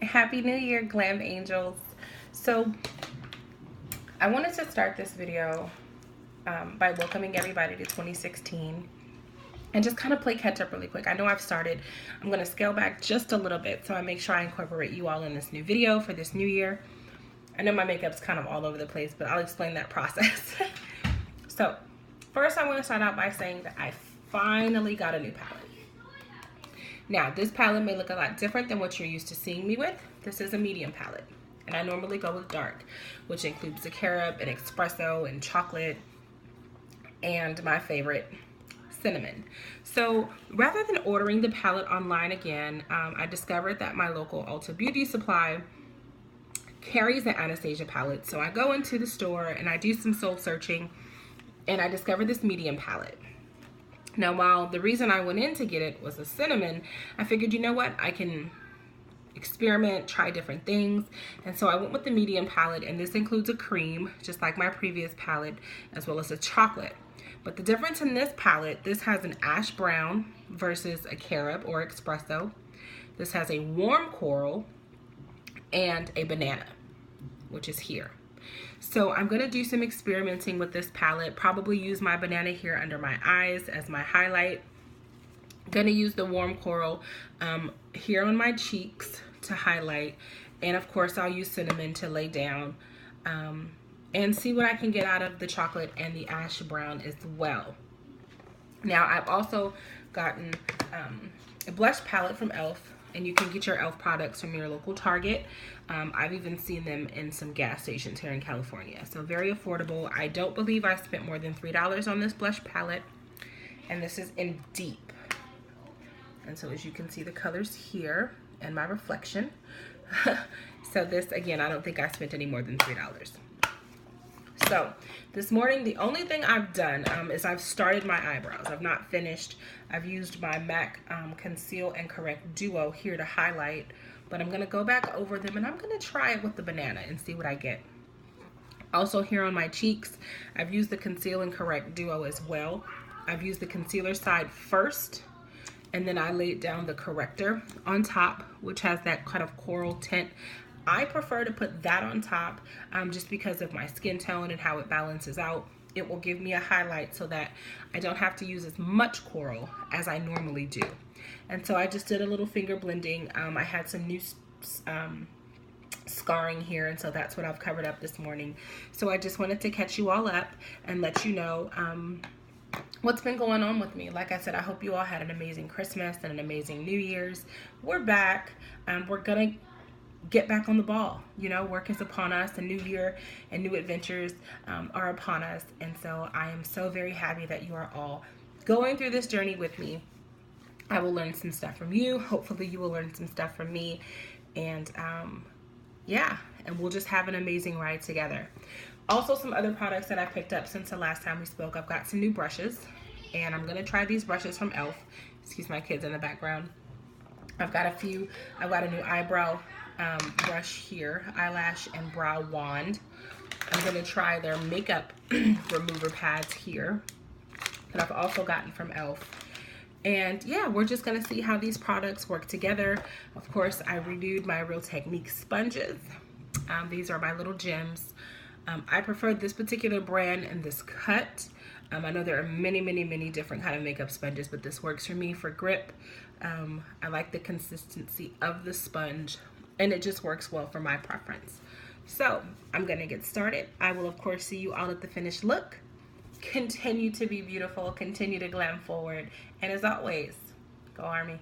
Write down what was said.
Happy New Year, Glam Angels. So I wanted to start this video by welcoming everybody to 2016 and just kind of play catch up really quick. I know I've started. I'm going to scale back just a little bit so I make sure I incorporate you all in this new video for this new year. I know my makeup's kind of all over the place, but I'll explain that process. So first I want to start out by saying that I finally got a new palette. Now, this palette may look a lot different than what you're used to seeing me with. This is a medium palette, and I normally go with dark, which includes the carob and espresso and chocolate, and my favorite, cinnamon. So rather than ordering the palette online again, I discovered that my local Ulta Beauty Supply carries the Anastasia palette. So I go into the store and I do some soul searching, and I discovered this medium palette. Now, while the reason I went in to get it was a cinnamon, I figured, you know what, I can experiment, try different things. And so I went with the medium palette, and this includes a cream, just like my previous palette, as well as a chocolate. But the difference in this palette, this has an ash brown versus a carob or espresso. This has a warm coral and a banana, which is here. So I'm going to do some experimenting with this palette, probably use my banana here under my eyes as my highlight. Going to use the warm coral here on my cheeks to highlight, and of course I'll use cinnamon to lay down and see what I can get out of the chocolate and the ash brown as well. Now, I've also gotten a blush palette from e.l.f., and you can get your e.l.f. products from your local Target. I've even seen them in some gas stations here in California. So very affordable. I don't believe I spent more than $3 on this blush palette. And this is in Deep. And so as you can see the colors here and my reflection. So this, again, I don't think I spent any more than $3. So this morning, the only thing I've done is I've started my eyebrows. I've not finished. I've used my MAC Conceal and Correct Duo here to highlight, but I'm going to go back over them and I'm going to try it with the banana and see what I get. Also here on my cheeks, I've used the Conceal and Correct Duo as well. I've used the concealer side first, and then I laid down the corrector on top, which has that kind of coral tint. I prefer to put that on top just because of my skin tone and how it balances out. It will give me a highlight so that I don't have to use as much coral as I normally do. And so I just did a little finger blending. I had some new scarring here, and so that's what I've covered up this morning. So I just wanted to catch you all up and let you know what's been going on with me. Like I said, I hope you all had an amazing Christmas and an amazing New Year's. We're back. We're gonna get back on the ball. You know, work is upon us. A new year and new adventures are upon us. And so I am so very happy that you are all going through this journey with me. I will learn some stuff from you. Hopefully you will learn some stuff from me. And yeah, and we'll just have an amazing ride together. Also, some other products that I picked up since the last time we spoke. I've got some new brushes, and I'm going to try these brushes from e.l.f. Excuse my kids in the background. I've got a few. I've got a new eyebrow brush here, eyelash and brow wand. I'm going to try their makeup remover pads here that I've also gotten from e.l.f. And yeah, we're just going to see how these products work together. Of course, I renewed my Real Technique sponges. These are my little gems. I prefer this particular brand and this cut. I know there are many different kind of makeup sponges, but this works for me for grip. I like the consistency of the sponge, and it just works well for my preference. So I'm gonna get started. I will of course see you all at the finished look. Continue to be beautiful, continue to glam forward, and as always, go Army.